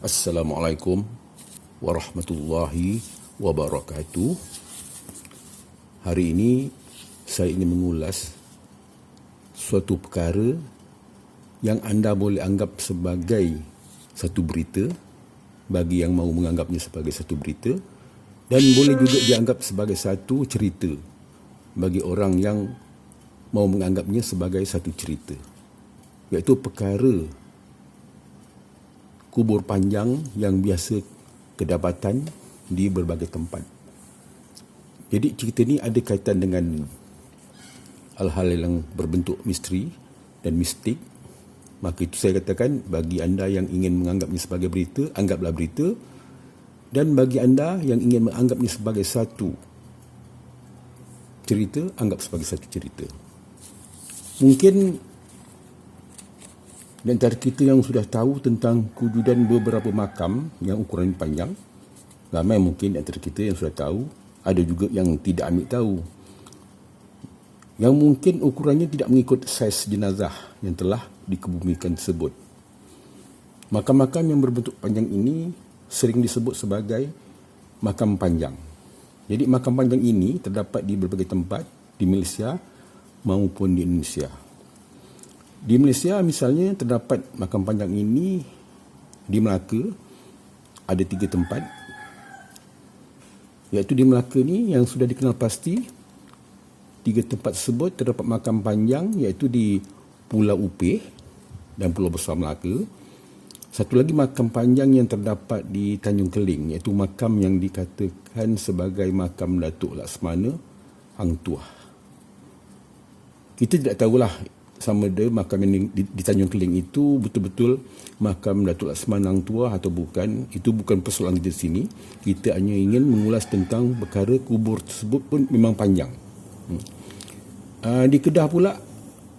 Assalamualaikum warahmatullahi wabarakatuh. Hari ini saya ingin mengulas suatu perkara yang anda boleh anggap sebagai satu berita bagi yang mahu menganggapnya sebagai satu berita, dan boleh juga dianggap sebagai satu cerita bagi orang yang mahu menganggapnya sebagai satu cerita, iaitu perkara kubur panjang yang biasa kedapatan di berbagai tempat. Jadi cerita ni ada kaitan dengan hal-hal yang berbentuk misteri dan mistik. Maka itu saya katakan, bagi anda yang ingin menganggapnya sebagai berita, anggaplah berita. Dan bagi anda yang ingin menganggapnya sebagai satu cerita, anggap sebagai satu cerita. Mungkin di antara kita yang sudah tahu tentang kewujudan beberapa makam yang ukuran panjang, ramai mungkin di antara kita yang sudah tahu, ada juga yang tidak ambil tahu. Yang mungkin ukurannya tidak mengikut saiz jenazah yang telah dikebumikan tersebut. Makam-makam yang berbentuk panjang ini sering disebut sebagai makam panjang. Jadi makam panjang ini terdapat di berbagai tempat di Malaysia maupun di Indonesia. Di Malaysia misalnya terdapat makam panjang ini di Melaka, ada 3 tempat. Iaitu di Melaka ni yang sudah dikenal pasti, 3 tempat tersebut terdapat makam panjang, iaitu di Pulau Upih dan Pulau Besar Melaka. Satu lagi makam panjang yang terdapat di Tanjung Keling, iaitu makam yang dikatakan sebagai makam Datuk Laksmana Hang Tuah. Kita tidak tahulah sama ada makam yang di Tanjung Keling itu betul-betul makam Datuk Laksmana Hang Tuah atau bukan. Itu bukan persoalan kita di sini. Kita hanya ingin mengulas tentang perkara kubur tersebut pun memang panjang. Di Kedah pula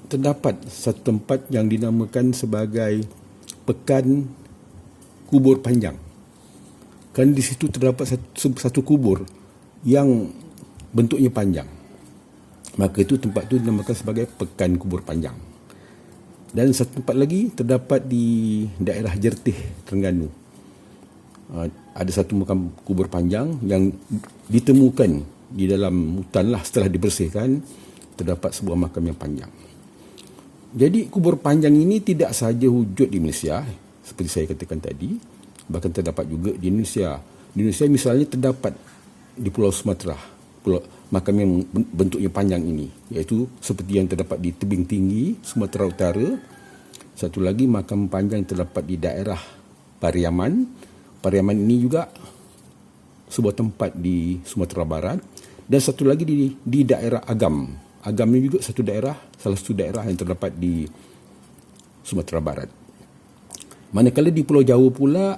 terdapat satu tempat yang dinamakan sebagai Pekan Kubur Panjang. Kan di situ terdapat satu kubur yang bentuknya panjang. Maka itu tempat itu dinamakan sebagai Pekan Kubur Panjang. Dan satu tempat lagi terdapat di daerah Jertih, Terengganu. Ada satu makam kubur panjang yang ditemukan di dalam hutan lah, setelah dibersihkan, terdapat sebuah makam yang panjang. Jadi kubur panjang ini tidak sahaja wujud di Malaysia, seperti saya katakan tadi, bahkan terdapat juga di Indonesia. Di Indonesia misalnya terdapat di Pulau Sumatera, makam yang bentuknya panjang ini, iaitu seperti yang terdapat di tebing tinggi Sumatera Utara. Satu lagi makam panjang terdapat di daerah Pariaman. Pariaman ini juga sebuah tempat di Sumatera Barat. Dan satu lagi di daerah Agam. Agam ini juga salah satu daerah yang terdapat di Sumatera Barat. Manakala di Pulau Jawa pula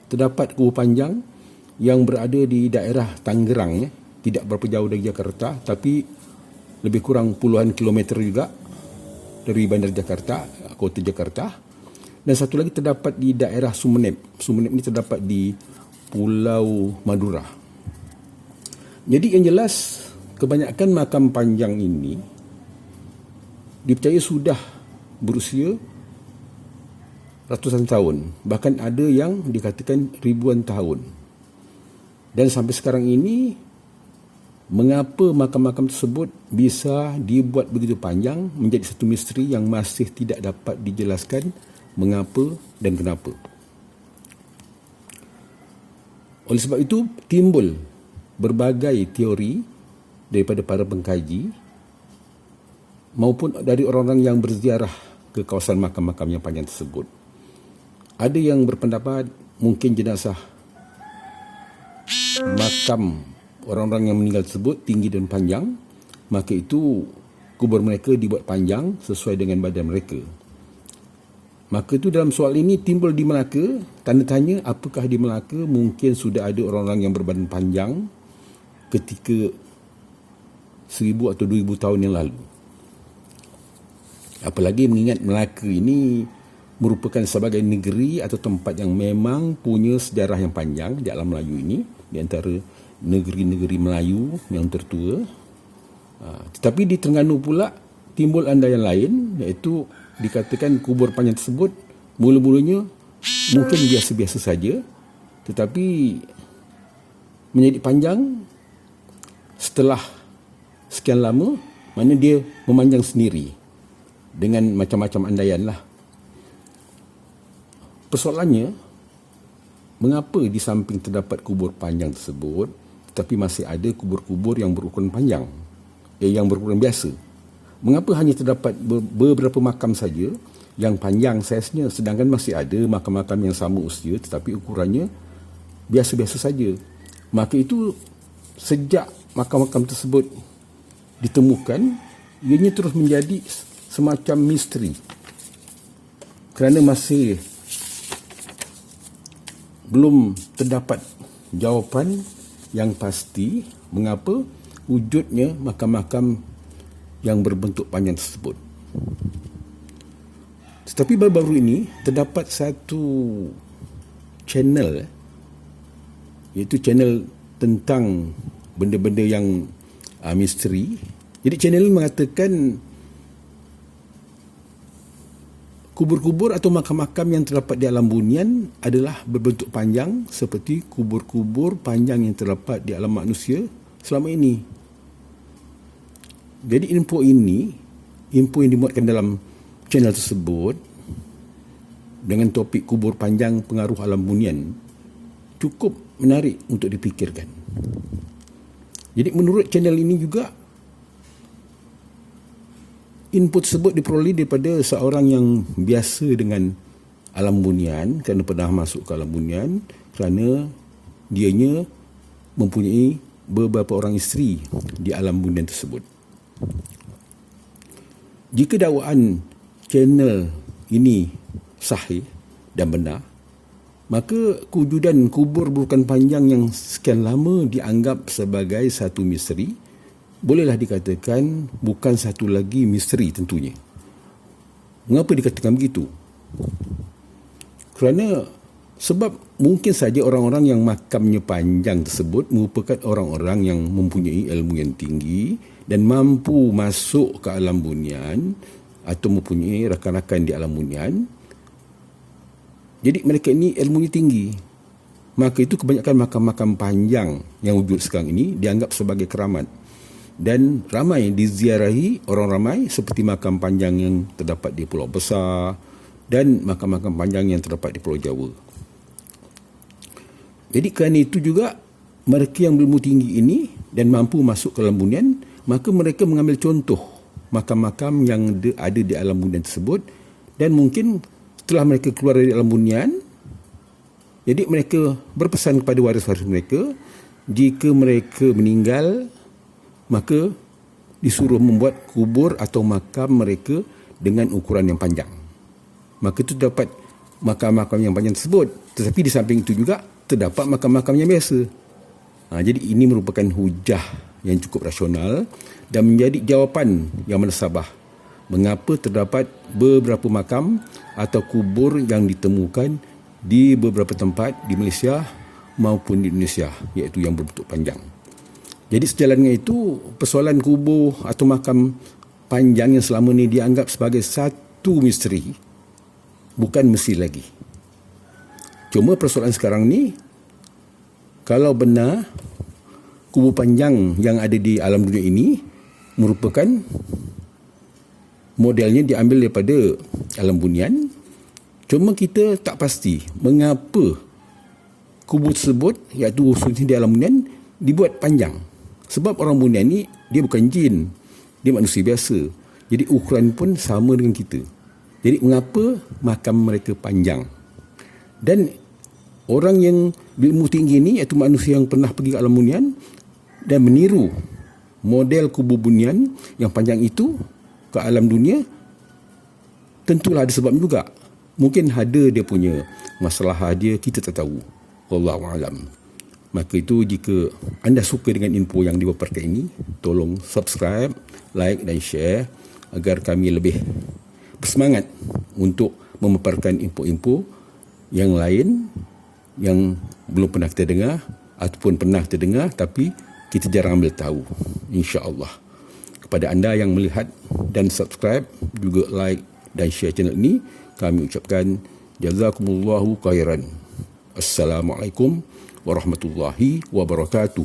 terdapat kubur panjang yang berada di daerah Tangerang, ya. Tidak berapa jauh dari Jakarta, tapi lebih kurang puluhan kilometer juga dari bandar Jakarta, kota Jakarta. Dan satu lagi terdapat di daerah Sumeneb. Sumeneb ini terdapat di Pulau Madura. Jadi yang jelas, kebanyakan makam panjang ini dipercaya sudah berusia ratusan tahun. Bahkan ada yang dikatakan ribuan tahun. Dan sampai sekarang ini, mengapa makam-makam tersebut bisa dibuat begitu panjang menjadi satu misteri yang masih tidak dapat dijelaskan mengapa dan kenapa. Oleh sebab itu, timbul berbagai teori daripada para pengkaji maupun dari orang-orang yang berziarah ke kawasan makam-makam yang panjang tersebut. Ada yang berpendapat mungkin jenazah makam orang-orang yang meninggal tersebut tinggi dan panjang, maka itu kubur mereka dibuat panjang sesuai dengan badan mereka. Maka itu dalam soal ini timbul di Melaka tanda tanya, apakah di Melaka mungkin sudah ada orang-orang yang berbadan panjang ketika 1000 atau 2000 tahun yang lalu. Apalagi mengingat Melaka ini merupakan sebagai negeri atau tempat yang memang punya sejarah yang panjang di alam Melayu ini, di antara negeri-negeri Melayu yang tertua. Tetapi di Terengganu pula timbul andaian lain, iaitu dikatakan kubur panjang tersebut mula-mulanya mungkin biasa-biasa saja, tetapi menjadi panjang setelah sekian lama, mana dia memanjang sendiri dengan macam-macam andaian lah. Persoalannya, mengapa di samping terdapat kubur panjang tersebut, tetapi masih ada kubur-kubur yang berukuran panjang, yang berukuran biasa? Mengapa hanya terdapat beberapa makam saja yang panjang saiznya, sedangkan masih ada makam-makam yang sama usia tetapi ukurannya biasa-biasa saja? Maka itu sejak makam-makam tersebut ditemukan, ianya terus menjadi semacam misteri, kerana masih belum terdapat jawapan yang pasti mengapa wujudnya makam-makam yang berbentuk panjang tersebut. Tetapi baru-baru ini terdapat satu channel, iaitu channel tentang benda-benda yang misteri. Jadi channel ini mengatakan kubur-kubur atau makam-makam yang terdapat di alam bunian adalah berbentuk panjang seperti kubur-kubur panjang yang terdapat di alam manusia selama ini. Jadi info yang dimuatkan dalam channel tersebut dengan topik kubur panjang pengaruh alam bunian cukup menarik untuk dipikirkan. Jadi menurut channel ini juga, input tersebut diperoleh daripada seorang yang biasa dengan alam bunian, kerana pernah masuk ke alam bunian, kerana dianya mempunyai beberapa orang isteri di alam bunian tersebut. Jika dakwaan channel ini sahih dan benar, maka kewujudan kubur berukuran panjang yang sekian lama dianggap sebagai satu misteri bolehlah dikatakan bukan satu lagi misteri tentunya. Mengapa dikatakan begitu? Kerana sebab mungkin saja orang-orang yang makamnya panjang tersebut merupakan orang-orang yang mempunyai ilmu yang tinggi dan mampu masuk ke alam bunian atau mempunyai rakan-rakan di alam bunian. Jadi mereka ini ilmunya tinggi. Maka itu kebanyakan makam-makam panjang yang wujud sekarang ini dianggap sebagai keramat. Dan ramai diziarahi orang ramai, seperti makam panjang yang terdapat di Pulau Besar dan makam-makam panjang yang terdapat di Pulau Jawa. Jadi kerana itu juga mereka yang berilmu tinggi ini dan mampu masuk ke alam bunian, maka mereka mengambil contoh makam-makam yang ada di alam bunian tersebut, dan mungkin setelah mereka keluar dari alam bunian, jadi mereka berpesan kepada waris-waris mereka, jika mereka meninggal, maka disuruh membuat kubur atau makam mereka dengan ukuran yang panjang. Maka itu dapat makam-makam yang panjang tersebut. Tetapi di samping itu juga terdapat makam-makam yang biasa. Jadi ini merupakan hujah yang cukup rasional dan menjadi jawapan yang menasabah mengapa terdapat beberapa makam atau kubur yang ditemukan di beberapa tempat di Malaysia maupun di Indonesia, iaitu yang berbentuk panjang. Jadi sejalan dengan itu, persoalan kubur atau makam panjang yang selama ini dianggap sebagai satu misteri bukan mesti lagi. Cuma persoalan sekarang ni, kalau benar kubur panjang yang ada di alam dunia ini merupakan modelnya diambil daripada alam bunian, cuma kita tak pasti mengapa kubur tersebut, iaitu khususnya di alam bunian, dibuat panjang. Sebab orang bunian ni dia bukan jin, dia manusia biasa. Jadi ukuran pun sama dengan kita. Jadi mengapa makam mereka panjang? Dan orang yang berilmu tinggi ni, iaitu manusia yang pernah pergi ke alam bunian dan meniru model kubur bunian yang panjang itu ke alam dunia, tentulah ada sebab juga. Mungkin ada dia punya masalah dia, kita tak tahu. Wallahu a'lam. Maka itu, jika anda suka dengan info yang dipaparkan ini, tolong subscribe, like dan share agar kami lebih bersemangat untuk memaparkan info-info yang lain yang belum pernah kita dengar ataupun pernah terdengar tapi kita jarang ambil tahu, insya-Allah. Kepada anda yang melihat dan subscribe, juga like dan share channel ini, kami ucapkan Jazakumullahu khairan. Assalamualaikum warahmatullahi wabarakatuh.